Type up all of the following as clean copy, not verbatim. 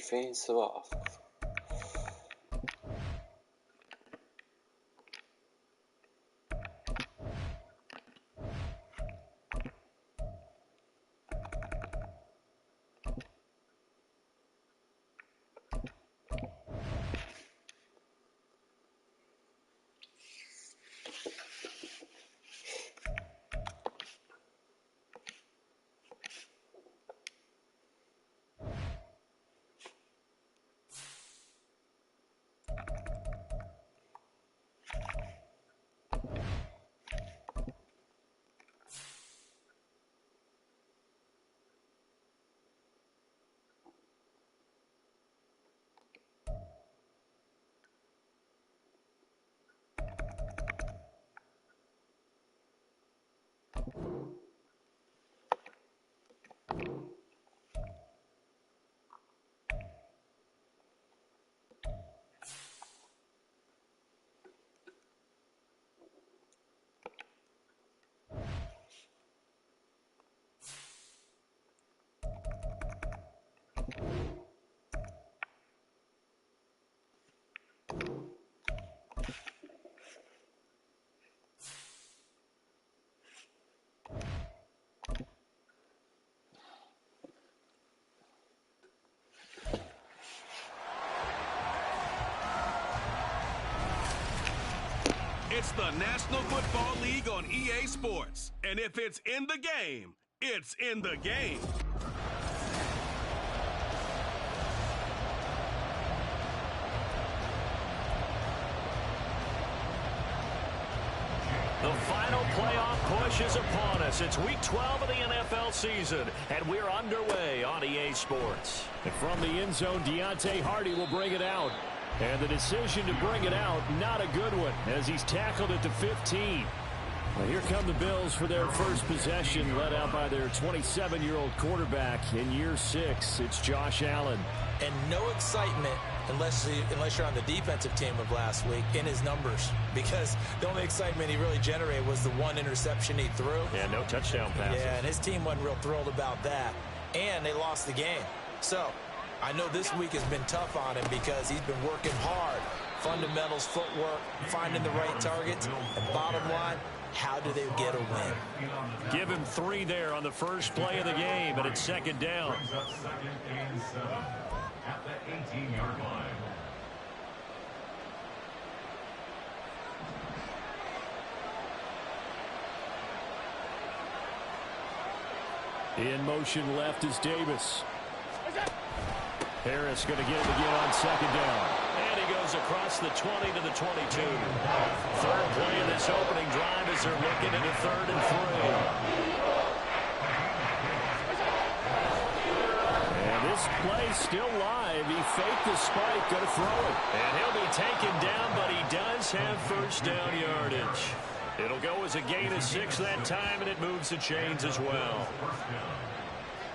フェンスはIt's the National Football League on EA Sports. And if it's in the game, it's in the game. The final playoff push is upon us. It's week 12 of the NFL season, and we're underway on EA Sports. And from the end zone, Deontay Hardy will bring it out. And the decision to bring it out, not a good one, as he's tackled at the 15. Well, here come the Bills for their first possession, led out by their 27-year-old quarterback in year 6. It's Josh Allen. And no excitement unless you're on the defensive team of last week in his numbers, because the only excitement he really generated was the one interception he threw. Yeah, no touchdown passes. Yeah, and his team wasn't real thrilled about that. And they lost the game. So I know this week has been tough on him because he's been working hard. Fundamentals, footwork, finding the right targets. And bottom line, how do they get a win? Give him 3 there on the first play of the game, and it's second down. At the 18-yard line. In motion left is Davis. Harris going to get it again on second down. And he goes across the 20 to the 22. Third play of this opening drive as they're looking into 3rd and 3. And this play still live. He faked the spike, going to throw it. And he'll be taken down, but he does have first down yardage. It'll go as a gain of 6 that time, and it moves the chains as well.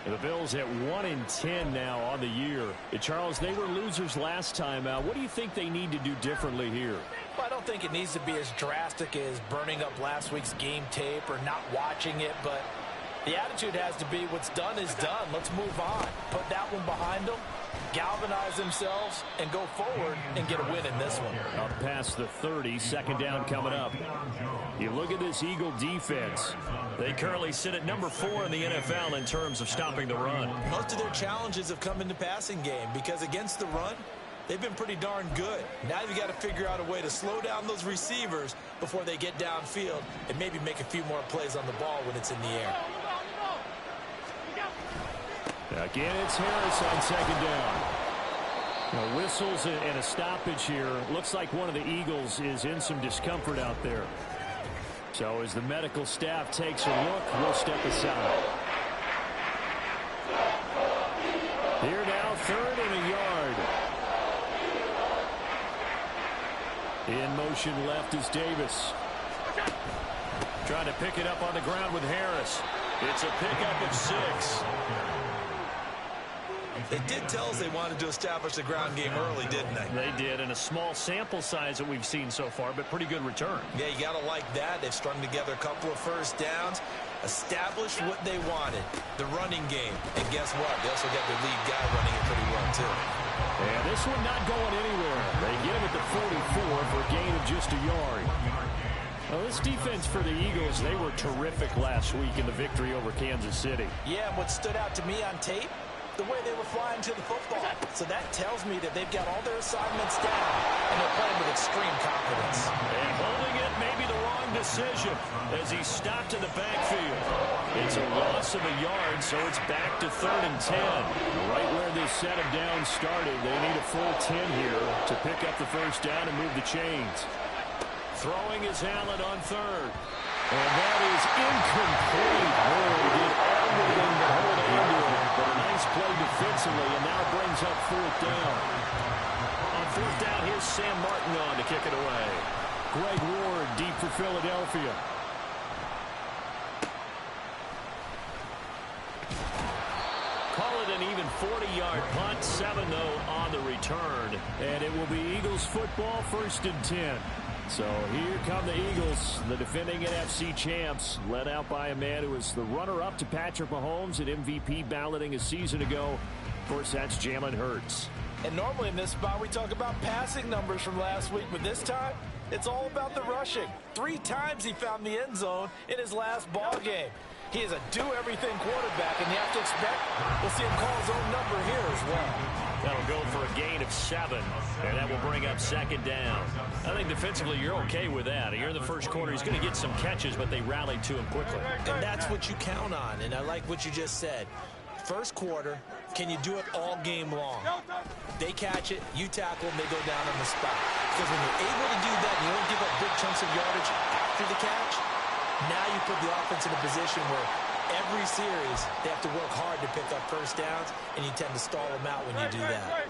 And the Bills at 1-10 now on the year. And Charles, they were losers last time out. What do you think they need to do differently here? Well, I don't think it needs to be as drastic as burning up last week's game tape or not watching it, but the attitude has to be what's done is done. Let's move on. Put that one behind them, galvanize themselves, and go forward and get a win in this one. Up past the 30, second down coming up. You look at this Eagle defense. They currently sit at number 4 in the NFL in terms of stopping the run. Most of their challenges have come in the passing game because against the run, they've been pretty darn good. Now you've got to figure out a way to slow down those receivers before they get downfield and maybe make a few more plays on the ball when it's in the air. Again, it's Harris on second down. Now, whistles and a stoppage here. Looks like one of the Eagles is in some discomfort out there. So as the medical staff takes a look, we'll step aside. Here now, 3rd and a yard. In motion left is Davis. Trying to pick it up on the ground with Harris. It's a pickup of 6. They did tell us they wanted to establish the ground game early, didn't they? They did, and a small sample size that we've seen so far, but pretty good return. Yeah, you got to like that. They've strung together a couple of first downs. established what they wanted, the running game. And guess what? They also got their lead guy running it pretty well, too. And this one not going anywhere. They get him at the 44 for a gain of just a yard. Well, this defense for the Eagles, they were terrific last week in the victory over Kansas City. Yeah, and what stood out to me on tape, the way they were flying to the football. So that tells me that they've got all their assignments down, and they're playing with extreme confidence. And holding it may be the wrong decision as he stopped in the backfield. It's a loss of a yard, so it's back to 3rd and 10. Right where this set of downs started, they need a full 10 here to pick up the first down and move the chains. Throwing is Allen on 3rd. And that is incomplete. Oh, he did everything to hold on to it. But a nice play defensively, and now brings up 4th down. On 4th down, here's Sam Martin on to kick it away. Greg Ward deep for Philadelphia. Call it an even 40-yard punt, 7-0 on the return. And it will be Eagles football, 1st and 10. So here come the Eagles, the defending NFC champs, led out by a man who was the runner-up to Patrick Mahomes at MVP balloting a season ago. Of course, that's Jalen Hurts. And normally in this spot, we talk about passing numbers from last week, but this time, it's all about the rushing. 3 times he found the end zone in his last ball game. He is a do-everything quarterback, and you have to expect we'll see him call his own number here as well. That'll go for a gain of 7, and that will bring up 2nd down. I think defensively you're okay with that. You're in the first quarter. He's going to get some catches, but they rallied to him quickly. And that's what you count on, and I like what you just said. First quarter, can you do it all game long? They catch it, you tackle them, they go down on the spot. Because when you're able to do that and you don't give up big chunks of yardage after the catch, now you put the offense in a position where every series they have to work hard to pick up first downs, and you tend to stall them out when you do that.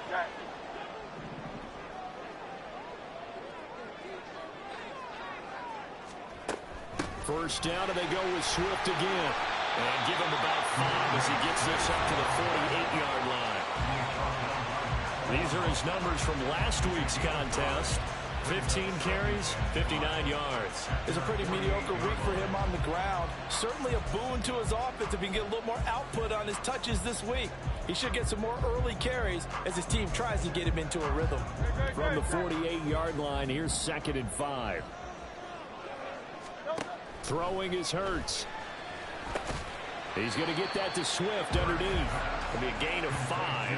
First down, and they go with Swift again. And give him about 5 as he gets this up to the 48-yard line. These are his numbers from last week's contest. 15 carries, 59 yards. It's a pretty mediocre week for him on the ground. Certainly a boon to his offense if he can get a little more output on his touches this week. He should get some more early carries as his team tries to get him into a rhythm. From the 48-yard line, here's 2nd and 5. Throwing is Hurts. He's going to get that to Swift underneath. It'll be a gain of 5,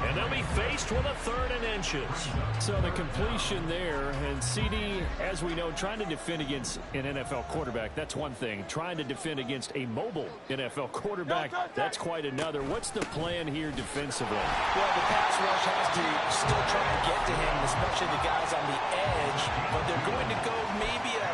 and they'll be faced with a 3rd and inches. So the completion there, and CD, as we know, trying to defend against an NFL quarterback, that's one thing. Trying to defend against a mobile NFL quarterback, that's quite another. What's the plan here defensively? Well, the pass rush has to still try and get to him, especially the guys on the edge, but they're going to go maybe a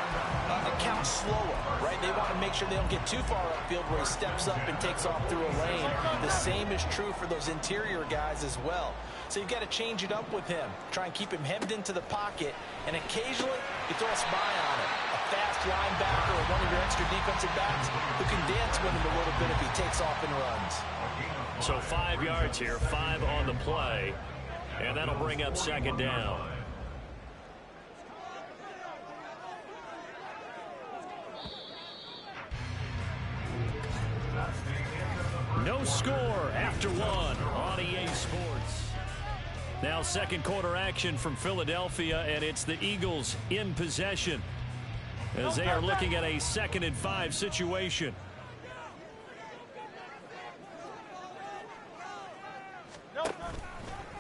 count slower, right? They want to make sure they don't get too far upfield where he steps up and takes off through a lane. The same is true for those interior guys as well. So you've got to change it up with him. Try and keep him hemmed into the pocket, and occasionally you throw a spy on it. A fast linebacker or one of your extra defensive backs who can dance with him a little bit if he takes off and runs. So 5 yards here, 5 on the play, and that'll bring up 2nd down. No score after 1 on EA Sports. Now 2nd quarter action from Philadelphia, and it's the Eagles in possession as they are looking at a 2nd and 5 situation.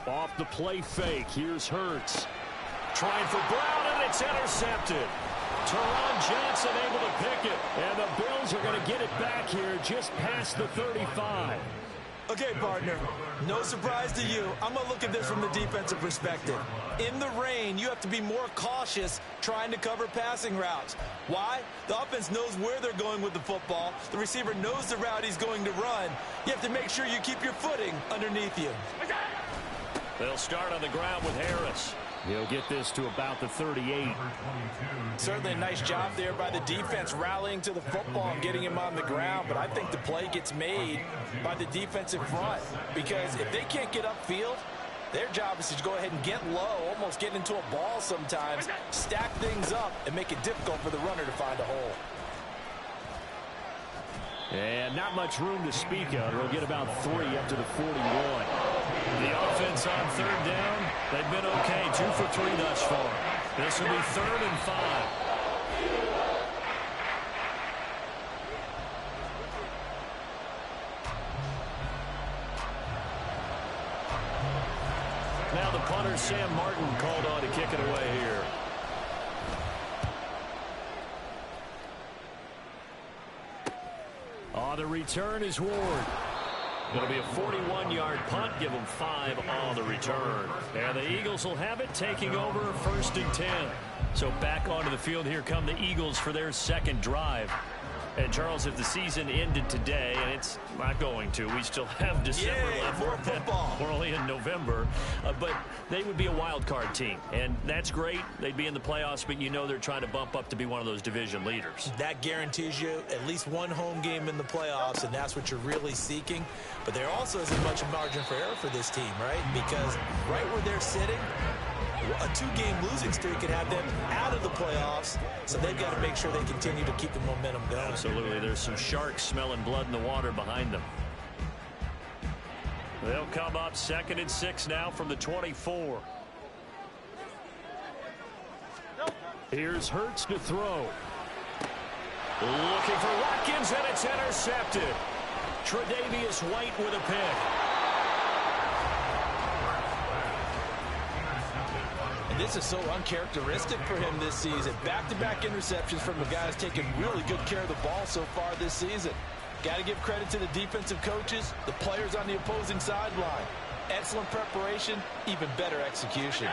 Off the play fake, here's Hurts. Trying for Brown, and it's intercepted. Teron Johnson able to pick it, and the Bills are going to get it back here just past the 35. Okay, partner, no surprise to you. I'm going to look at this from the defensive perspective. In the rain, you have to be more cautious trying to cover passing routes. Why? The offense knows where they're going with the football. The receiver knows the route he's going to run. You have to make sure you keep your footing underneath you. They'll start on the ground with Harris. He'll get this to about the 38. Certainly a nice job there by the defense rallying to the football and getting him on the ground, but I think the play gets made by the defensive front because if they can't get upfield, their job is to go ahead and get low, almost get into a ball sometimes, stack things up, and make it difficult for the runner to find a hole. And not much room to speak of. They'll get about 3 up to the 41. The offense on third down, they've been okay. 2 for 3 thus far. This will be 3rd and 5. Now the punter, Sam Martin, called on to kick it away here. On the return is Ward. It'll be a 41-yard punt. Give them 5 on the return. And the Eagles will have it, taking over 1st and 10. So back onto the field, here come the Eagles for their second drive. And, Charles, if the season ended today, and it's not going to, we still have December left. More football. We're only in November. But they would be a wild card team. And that's great. They'd be in the playoffs, but you know they're trying to bump up to be one of those division leaders. That guarantees you at least one home game in the playoffs, and that's what you're really seeking. But there also isn't much margin for error for this team, right? Because right where they're sitting, a 2-game losing streak could have them out of the playoffs, so they've got to make sure they continue to keep the momentum going. Absolutely. There's some sharks smelling blood in the water behind them. They'll come up 2nd and 6 now from the 24. Here's Hurts to throw. Looking for Watkins, and it's intercepted. Tre'Davious White with a pick. And this is so uncharacteristic for him this season. Back-to-back interceptions from the guys taking really good care of the ball so far this season. Got to give credit to the defensive coaches, the players on the opposing sideline. Excellent preparation, even better execution.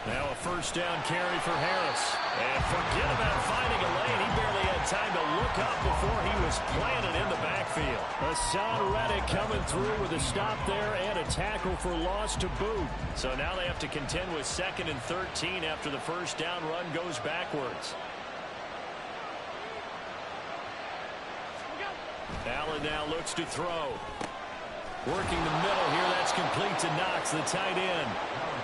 Now a 1st down carry for Harris. And forget about finding a lane. He barely had time to look up before he was planted in the backfield. Hassan Reddick coming through with a stop there and a tackle for loss to boot. So now they have to contend with 2nd and 13 after the 1st down run goes backwards. Allen now looks to throw. Working the middle here. That's complete to Knox, the tight end.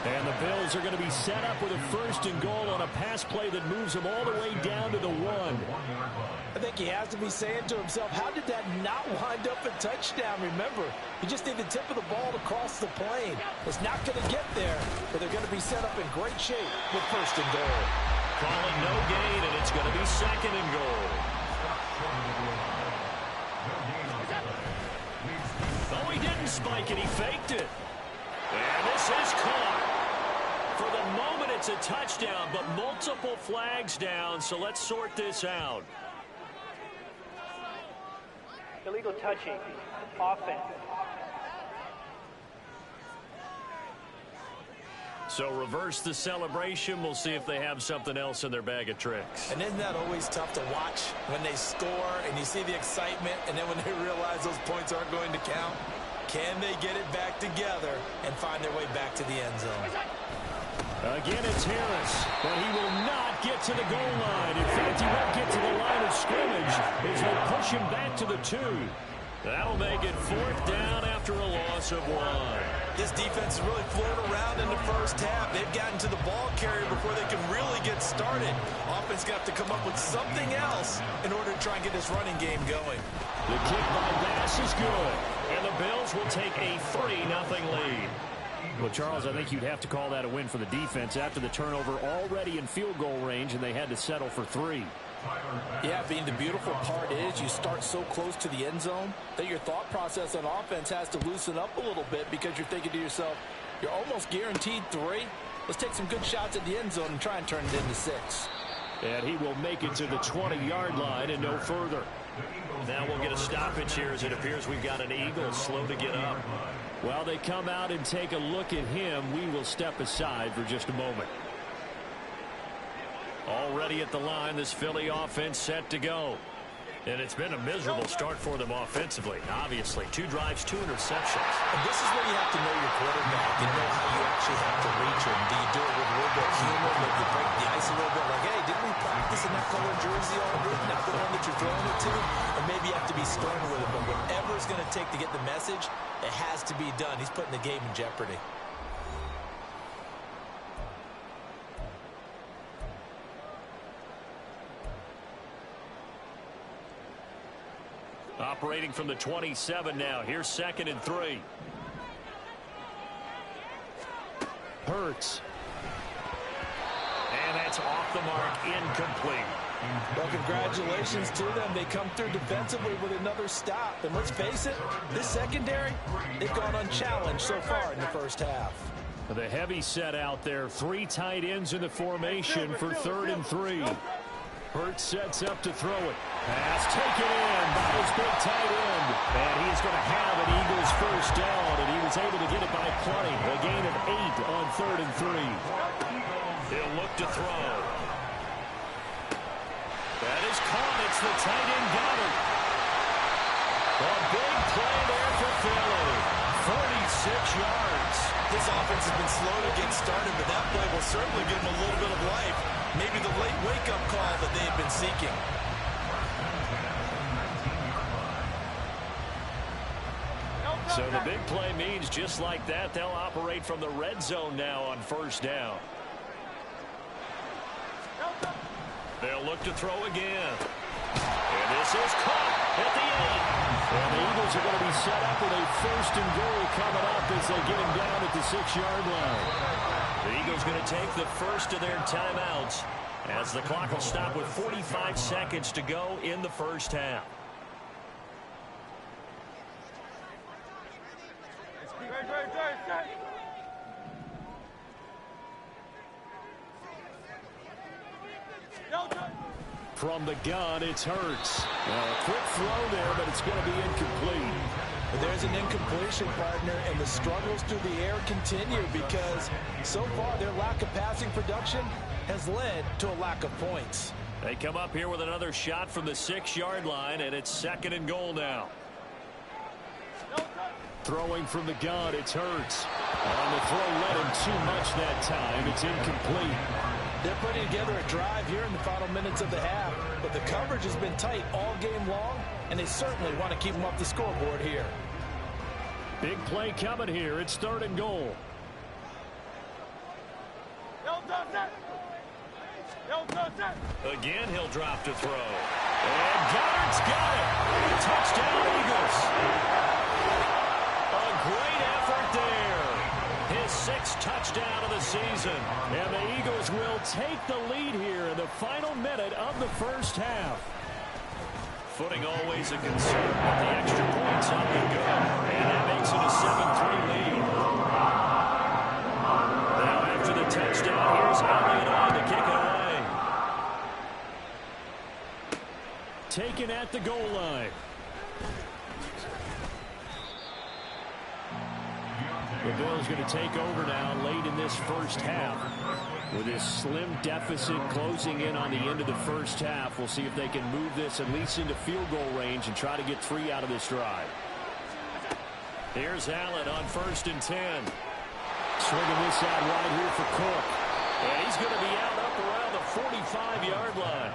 And the Bills are going to be set up with a 1st and goal on a pass play that moves them all the way down to the 1. I think he has to be saying to himself, how did that not wind up a touchdown? Remember, you just need the tip of the ball to cross the plane. It's not going to get there, but they're going to be set up in great shape with 1st and goal. Calling no gain, and it's going to be 2nd and goal. Oh, he didn't spike it. He faked it. And this is caught. For the moment, it's a touchdown, but multiple flags down, so let's sort this out. Illegal touching. Offense. So reverse the celebration. We'll see if they have something else in their bag of tricks. And isn't that always tough to watch when they score and you see the excitement, and then when they realize those points aren't going to count? Can they get it back together and find their way back to the end zone? Again, it's Harris, but he will not get to the goal line. In fact, he won't get to the line of scrimmage as they push him back to the 2. That'll make it 4th down after a loss of 1. This defense is really floating around in the 1st half. They've gotten to the ball carrier before they can really get started. Offense going to have to come up with something else in order to try and get this running game going. The kick by Bass is good. And the Bills will take a 3-0 lead. Well, Charles, I think you'd have to call that a win for the defense after the turnover already in field goal range, and they had to settle for 3. Yeah, Bean, the beautiful part is you start so close to the end zone that your thought process on offense has to loosen up a little bit because you're thinking to yourself, you're almost guaranteed 3. Let's take some good shots at the end zone and try and turn it into 6. And he will make it to the 20-yard line and no further. Now we'll get a stoppage here as it appears we've got an Eagle slow to get up. While they come out and take a look at him, we will step aside for just a moment. Already at the line, this Philly offense set to go. And it's been a miserable start for them offensively, obviously. 2 drives, 2 interceptions. And this is where you have to know your quarterback and know how you actually have to reach him. Do you do it with a little bit of humor? Maybe you break the ice a little bit like, hey, didn't we practice in that color jersey all week? Not the one that you're throwing it to? And maybe you have to be stern with him. But whatever it's going to take to get the message, it has to be done. He's putting the game in jeopardy. operating from the 27 now. Here's 2nd and 3. Hurts. And that's off the mark, incomplete. Well, congratulations to them. They come through defensively with another stop. And let's face it, this secondary, they've gone unchallenged so far in the first half. The heavy set out there. 3 tight ends in the formation for 3rd and 3. Hurts sets up to throw it. Pass taken in by his big tight end. And he's going to have an Eagles first down, and he was able to get it by plenty. A gain of 8 on 3rd and 3. He'll look to throw. That is caught. It's the tight end Goddard. A big play there for Philly. 46 yards. This offense has been slow to get started, but that play will certainly give them a little bit of life. Maybe the late wake-up call that they've been seeking. So the big play means just like that, they'll operate from the red zone now on 1st down. They'll look to throw again. And this is caught at the end. And the Eagles are going to be set up with a 1st and goal coming up as they get him down at the 6-yard line. The Eagles going to take the first of their timeouts as the clock will stop with 45 seconds to go in the first half. From the gun, it's Hurts. A quick throw there, but it's going to be incomplete. There's an incompletion, partner, and the struggles through the air continue because so far their lack of passing production has led to a lack of points. They come up here with another shot from the 6-yard line, and it's 2nd and goal now. Throwing from the gun, it's Hurts. On the throw, led him too much that time. It's incomplete. They're putting together a drive here in the final minutes of the half, but the coverage has been tight all game long, and they certainly want to keep them off the scoreboard here. Big play coming here. It's 3rd and goal. Again, he'll drop to throw. And Goddard's got it. Touchdown, Eagles. A great effort there. His 6th touchdown of the season. And the Eagles will take the lead here in the final minute of the first half. Footing always a concern, but the extra points up and go. And that makes it a 7-3 lead. Now after the touchdown, here's Elliott on to kick it away. Taken at the goal line. The Bills going to take over now late in this first half. With this slim deficit closing in on the end of the first half, we'll see if they can move this at least into field goal range and try to get 3 out of this drive. Here's Allen on 1st and 10. Swinging this out wide here for Cook. And he's going to be out up around the 45-yard line.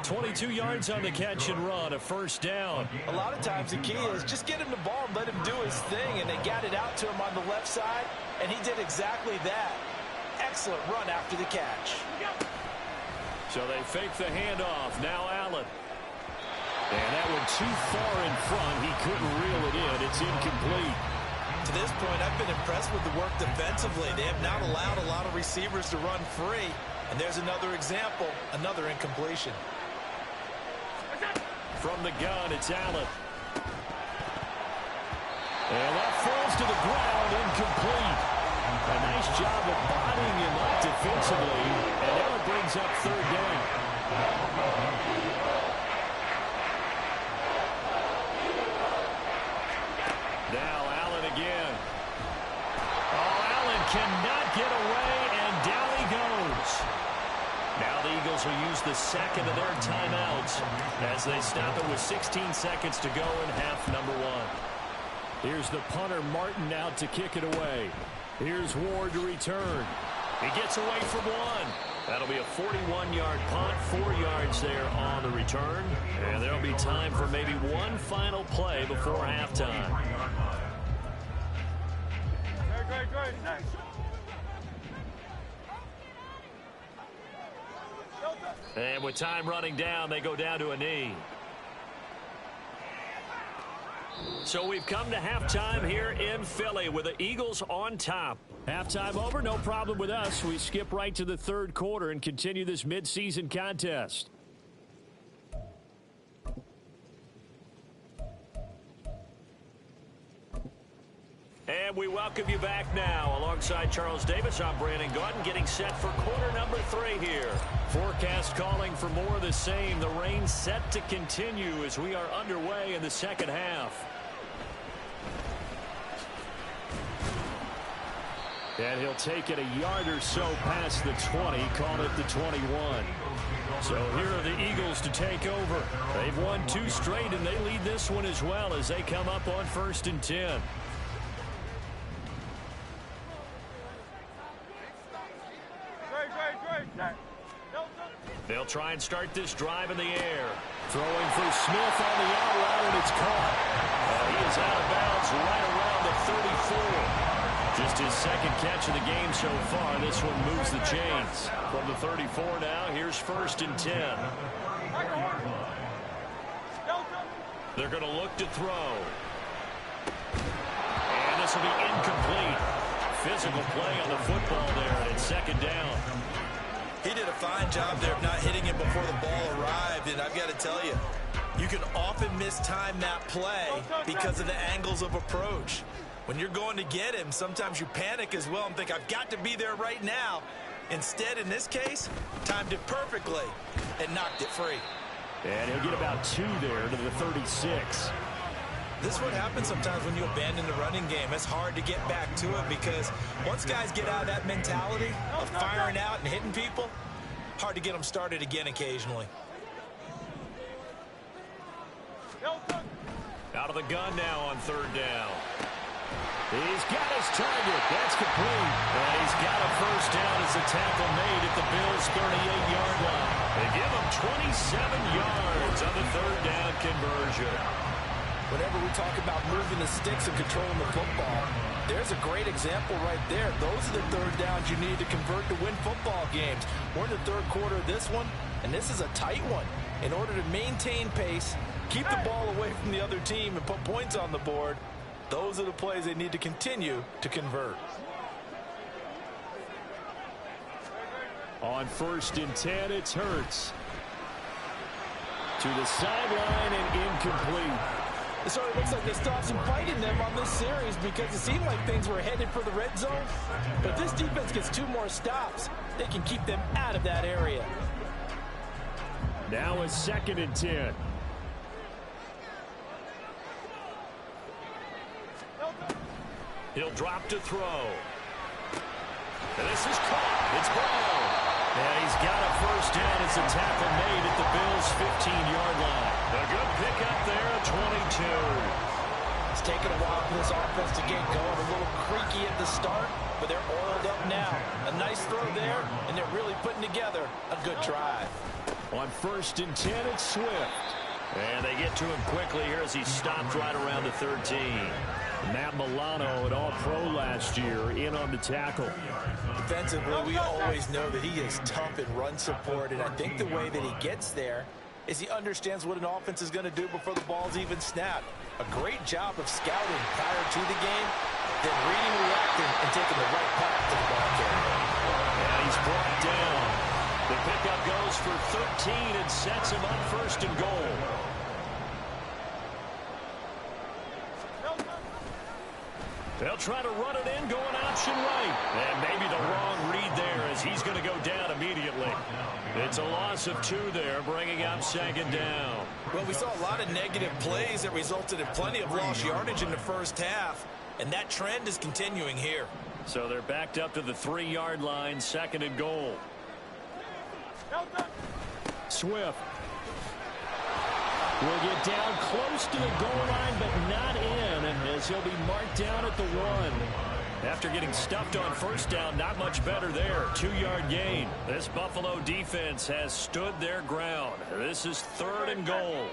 22 yards on the catch and run, a 1st down. A lot of times the key is just get him the ball and let him do his thing, and they got it out to him on the left side, and he did exactly that. Excellent run after the catch. So they fake the handoff. Now Allen. And that one too far in front. He couldn't reel it in. It's incomplete. To this point, I've been impressed with the work defensively. They have not allowed a lot of receivers to run free. And there's another example, another incompletion. From the gun, it's Allen. And that falls to the ground, incomplete. A nice job of bodying him up defensively. And now it brings up 3rd down. Now Allen again. Oh, Allen cannot get away, and down he goes. Now the Eagles will use the 2nd of their timeouts as they stop it with 16 seconds to go in half number 1. Here's the punter Martin out to kick it away. Here's Ward to return. He gets away from 1. That'll be a 41-yard punt, 4 yards there on the return. And there'll be time for maybe one final play before halftime. And with time running down, they go down to a knee. So we've come to halftime here in Philly with the Eagles on top. Halftime over, no problem with us. We skip right to the third quarter and continue this midseason contest. And we welcome you back now. Alongside Charles Davis, I'm Brandon Gautin, getting set for quarter number 3 here. Forecast calling for more of the same. The rain set to continue as we are underway in the second half. And he'll take it a yard or so past the 20, call it the 21. So here are the Eagles to take over. They've won 2 straight, and they lead this one as well as they come up on 1st and 10. They'll try and start this drive in the air. Throwing for Smith on the out route, and it's caught. He is out of bounds right around the 34. Just his second catch of the game so far. This one moves the chains. From the 34 now, here's 1st and 10. They're going to look to throw. And this will be incomplete. Physical play on the football there, and it's 2nd down. He did a fine job there of not hitting him before the ball arrived, and I've got to tell you, you can often mistime that play because of the angles of approach. When you're going to get him, sometimes you panic as well and think, I've got to be there right now. Instead, in this case, timed it perfectly and knocked it free. And he'll get about 2 there to the 36. This is what happens sometimes when you abandon the running game. It's hard to get back to it because once guys get out of that mentality of firing out and hitting people, hard to get them started again occasionally. Out of the gun now on 3rd down. He's got his target. That's complete. And he's got a 1st down as the tackle made at the Bills' 38-yard line. They give him 27 yards on the 3rd down conversion. Whenever we talk about moving the sticks and controlling the football, there's a great example right there. Those are the 3rd downs you need to convert to win football games. We're in the 3rd quarter of this one, and this is a tight one. In order to maintain pace, keep the ball away from the other team, and put points on the board, those are the plays they need to continue to convert. On 1st and 10, it's Hurts. To the sideline and incomplete. It sort of looks like they stopped some fight in them on this series because it seemed like things were headed for the red zone. But this defense gets 2 more stops. They can keep them out of that area. Now a 2nd and 10. He'll drop to throw. And this is caught. It's Brown. And he's got a 1st down as a tackle made at the Bills' 15-yard line. A good pickup there at 22. It's taken a while for this offense to get going. A little creaky at the start, but they're oiled up now. A nice throw there, and they're really putting together a good drive. On 1st and 10, it's Swift. And they get to him quickly here as he stopped right around the 13. Matt Milano, an all-pro last year, in on the tackle. Defensively, we always know that he is tough in run support, and I think the way that he gets there is he understands what an offense is going to do before the ball's even snapped. A great job of scouting prior to the game, then reading, reacting, and taking the right path to the ball carrier. And he's brought down. The pickup goes for 13 and sets him up 1st and goal. They'll try to run it in, going option right. And maybe the wrong read there as he's going to go down immediately. It's a loss of 2 there, bringing up 2nd down. Well, we saw a lot of negative plays that resulted in plenty of lost yardage in the 1st half, and that trend is continuing here. So they're backed up to the 3-yard line, 2nd and goal. Swift will get down close to the goal line, but not in, as he'll be marked down at the 1. After getting stuffed on 1st down, not much better there. 2-yard gain. This Buffalo defense has stood their ground. This is 3rd and goal.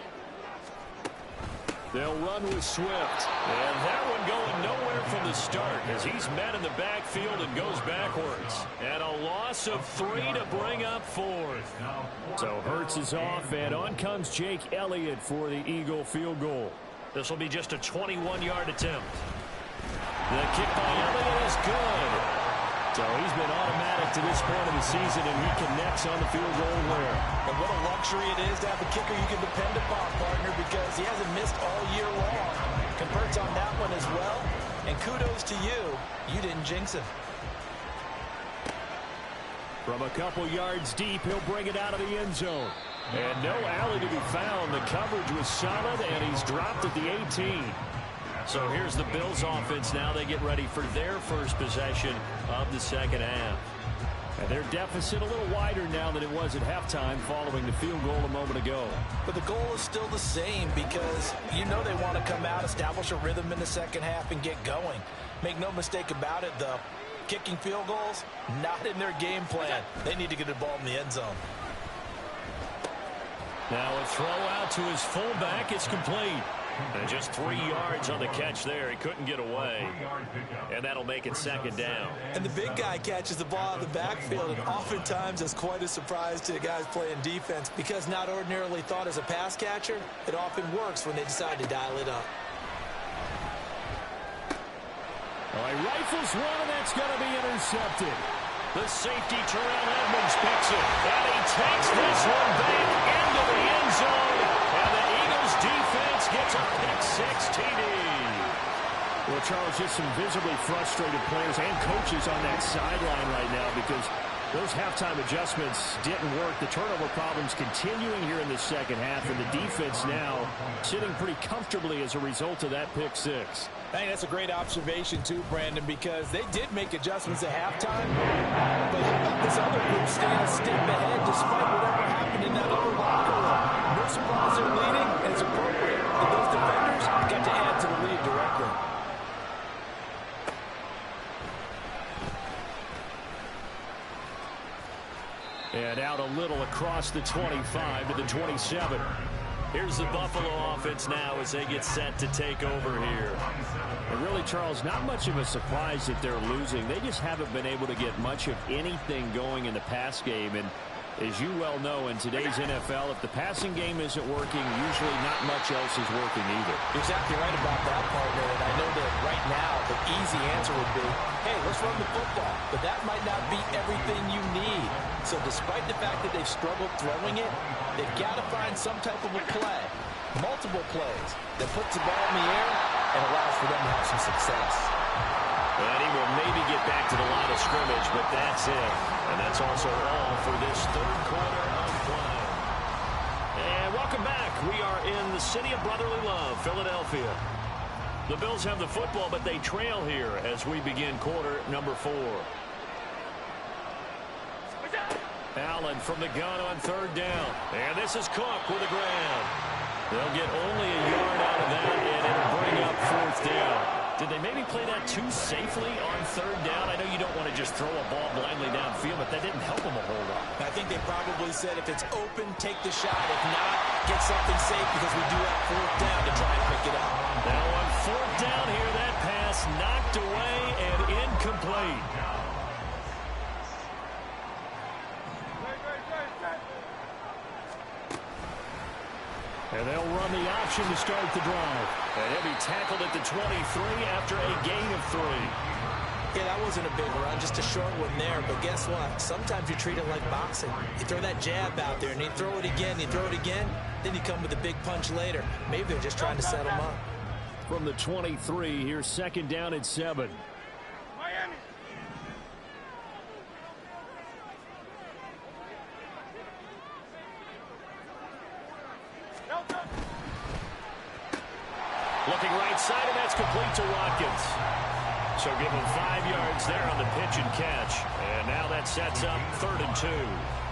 They'll run with Swift. And that one going nowhere from the start as he's met in the backfield and goes backwards. And a loss of 3 to bring up 4th. So Hurts is off, and on comes Jake Elliott for the Eagle field goal. This will be just a 21-yard attempt. The kick by Elliott is good. So he's been automatic to this point of the season, and he connects on the field goal there. And what a luxury it is to have a kicker you can depend upon, partner, because he hasn't missed all year long. Converts on that one as well. And kudos to you. You didn't jinx him. From a couple yards deep, he'll bring it out of the end zone. And no alley to be found. The coverage was solid, and he's dropped at the 18. So here's the Bills offense now. They get ready for their first possession of the second half. And their deficit a little wider now than it was at halftime following the field goal a moment ago. But the goal is still the same because you know they want to come out, establish a rhythm in the second half, and get going. Make no mistake about it, though. Kicking field goals, not in their game plan. They need to get the ball in the end zone. Now a throw out to his fullback. It's complete. And just 3 yards on the catch there. He couldn't get away. And that'll make it second down. And the big guy catches the ball out of the backfield, and oftentimes that's quite a surprise to the guys playing defense because not ordinarily thought as a pass catcher, it often works when they decide to dial it up. Well, he rifles one, and that's going to be intercepted. The safety, Terrell Edmonds, picks it. And he takes this one back into the end zone. And the Eagles defense gets a pick-six TD. Well, Charles, just some visibly frustrated players and coaches on that sideline right now because those halftime adjustments didn't work. The turnover problems continuing here in the second half, and the defense now sitting pretty comfortably as a result of that pick-six. I think that's a great observation, too, Brandon, because they did make adjustments at halftime. But how about this other group staying a step ahead despite whatever happened in that other locker room? No surprise they're leading, and it's appropriate that those defenders got to add to the lead directly. And out a little across the 25 to the 27. Here's the Buffalo offense now as they get set to take over here. And really, Charles, not much of a surprise that they're losing. They just haven't been able to get much of anything going in the pass game. And as you well know, in today's NFL, if the passing game isn't working, usually not much else is working either. You're exactly right about that, partner. And I know that right now the easy answer would be, hey, let's run the football. But that might not be everything you need. So despite the fact that they've struggled throwing it, they've got to find some type of a play, multiple plays, that puts the ball in the air and allows for them to have some success. And he will maybe get back to the line of scrimmage, but that's it. And that's also all for this third quarter of play. And welcome back. We are in the city of brotherly love, Philadelphia. The Bills have the football, but they trail here as we begin quarter number 4. Allen from the gun on third down. And this is Cook with the grab. They'll get only a yard out of that, and it'll bring up fourth down. Did they maybe play that too safely on third down? I know you don't want to just throw a ball blindly downfield, but that didn't help them a whole lot. I think they probably said if it's open, take the shot. If not, get something safe because we do have fourth down to try and pick it up. Now on fourth down here, that pass knocked away and incomplete. And they'll run the option to start the drive. And he'll be tackled at the 23 after a gain of 3. Yeah, that wasn't a big run, just a short one there. But guess what? Sometimes you treat it like boxing. You throw that jab out there, and you throw it again, you throw it again, then you come with a big punch later. Maybe they're just trying to set them up. From the 23, here's second down at 7. Looking right side, and that's complete to Watkins. So give him 5 yards there on the pitch and catch. And now that sets up 3rd and 2.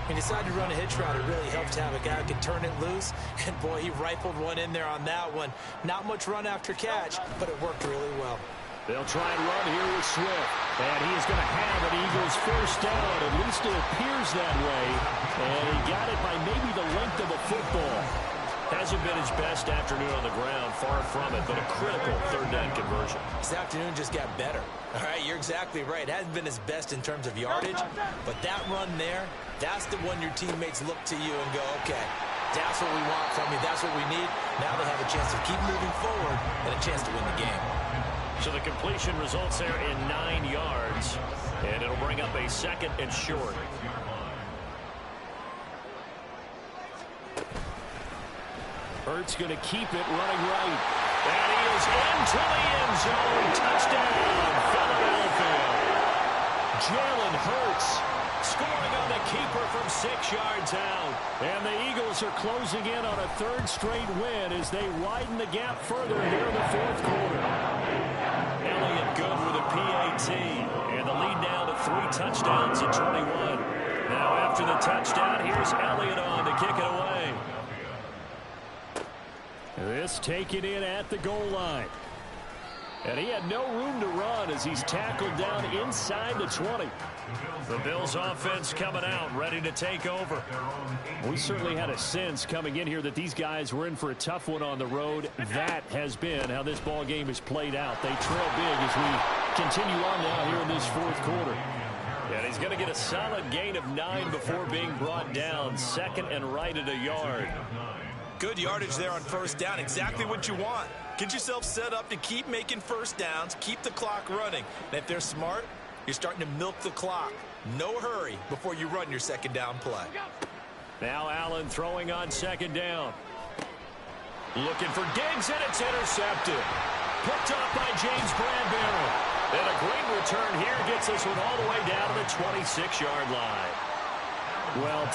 He decided to run a hitch route. It really helped to have a guy who can turn it loose. And, boy, he rifled one in there on that one. Not much run after catch, but it worked really well. They'll try and run here with Swift. And he is going to have an Eagles first down. At least it appears that way. And he got it by maybe the length of a football. Hasn't been his best afternoon on the ground, far from it, but a critical third down conversion. This afternoon just got better. All right, you're exactly right. Hasn't been his best in terms of yardage, but that run there, that's the one your teammates look to you and go, okay, That's what we want from you. That's what we need. Now they have a chance to keep moving forward and a chance to win the game. So the completion results there in 9 yards, and it'll bring up a 2nd and short. Hurts going to keep it running right. And he is into the end zone. Touchdown, Philadelphia. Jalen Hurts scoring on the keeper from 6 yards out. And the Eagles are closing in on a 3rd straight win as they widen the gap further here in the 4th quarter. Elliott good with a PAT. And the lead now to 3 touchdowns at 21. Now after the touchdown, here's Elliott on to kick it away. This taken in at the goal line. And he had no room to run as he's tackled down inside the 20. The Bills offense coming out, ready to take over. We certainly had a sense coming in here that these guys were in for a tough one on the road. That has been how this ball game has played out. They trail big as we continue on now here in this 4th quarter. And he's going to get a solid gain of 9 before being brought down. 2nd and right at a yard. Good yardage there on 1st down. Exactly what you want. Get yourself set up to keep making 1st downs, keep the clock running. And if they're smart, you're starting to milk the clock. No hurry before you run your 2nd down play. Now Allen throwing on 2nd down. Looking for Diggs, and it's intercepted. Picked up by James Bradbury. And a great return here gets this one all the way down to the 26-yard line. Well,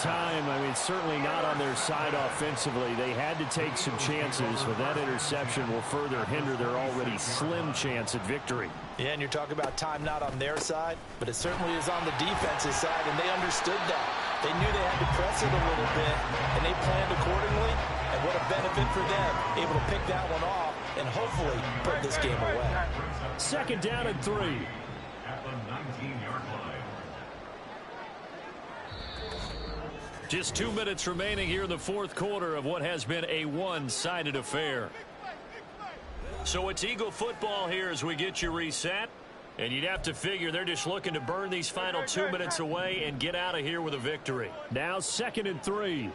certainly not on their side offensively. They had to take some chances, but that interception will further hinder their already slim chance at victory. Yeah, and you're talking about time not on their side, but it certainly is on the defensive side, and they understood that. They knew they had to press it a little bit, and they planned accordingly, and what a benefit for them, able to pick that one off and hopefully put this game away. 2nd down and 3. At the 19-yard line. Just 2 minutes remaining here in the 4th quarter of what has been a one-sided affair. So it's Eagle football here as we get you reset. And you'd have to figure they're just looking to burn these final 2 minutes away and get out of here with a victory. Now 2nd and 3.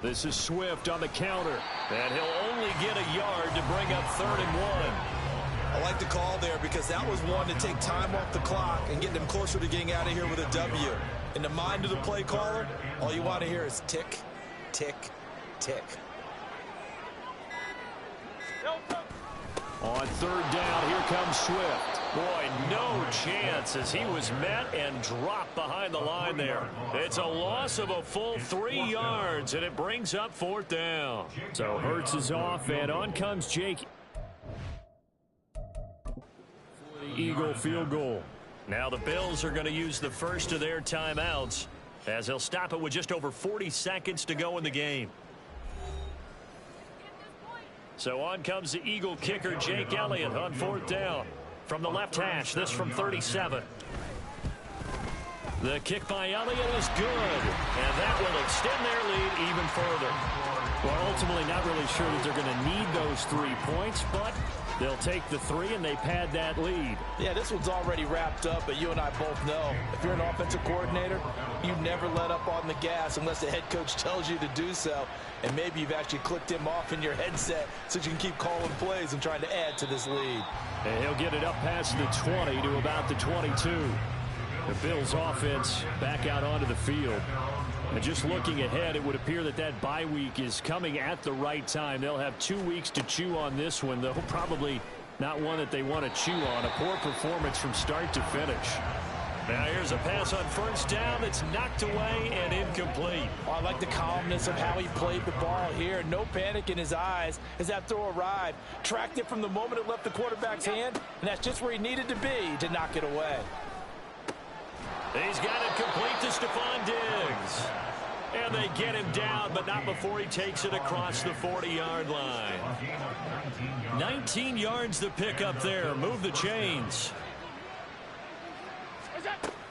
This is Swift on the counter. And he'll only get a yard to bring up 3rd and 1. I like the call there because that was one to take time off the clock and get them closer to getting out of here with a W. In the mind of the play caller, all you want to hear is tick, tick, tick. On 3rd down, here comes Swift. Boy, no chance as he was met and dropped behind the line there. It's a loss of a full 3 yards, and it brings up 4th down. So Hurts is off, and on comes Jake. Eagle field goal. Now the Bills are going to use the first of their timeouts as they'll stop it with just over 40 seconds to go in the game. So on comes the Eagle kicker, Jake Elliott, on 4th down. From the left hash, this from 37. The kick by Elliott is good, and that will extend their lead even further. Well, ultimately not really sure that they're going to need those 3 points, but they'll take the 3 and they pad that lead. Yeah, this one's already wrapped up, but you and I both know if you're an offensive coordinator, you never let up on the gas unless the head coach tells you to do so. And maybe you've actually clicked him off in your headset so you can keep calling plays and trying to add to this lead. And he'll get it up past the 20 to about the 22. The Bills offense back out onto the field. And just looking ahead, it would appear that that bye week is coming at the right time. They'll have 2 weeks to chew on this one, though probably not one that they want to chew on. A poor performance from start to finish. Now here's a pass on 1st down that's knocked away and incomplete. Oh, I like the calmness of how he played the ball here. No panic in his eyes as that throw arrived. Tracked it from the moment it left the quarterback's hand, and that's just where he needed to be to knock it away. He's got it complete to Stephon Diggs. And they get him down, but not before he takes it across the 40-yard line. 19 yards to pick up there. Move the chains.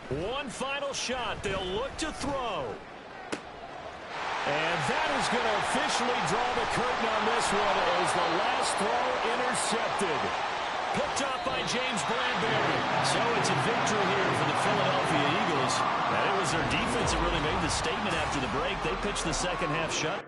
One final shot. They'll look to throw. And that is going to officially draw the curtain on this one as the last throw intercepted. Picked off by James Bradbury. So it's a victory here for the Philadelphia Eagles. And it was their defense that really made the statement after the break. They pitched the second half shut.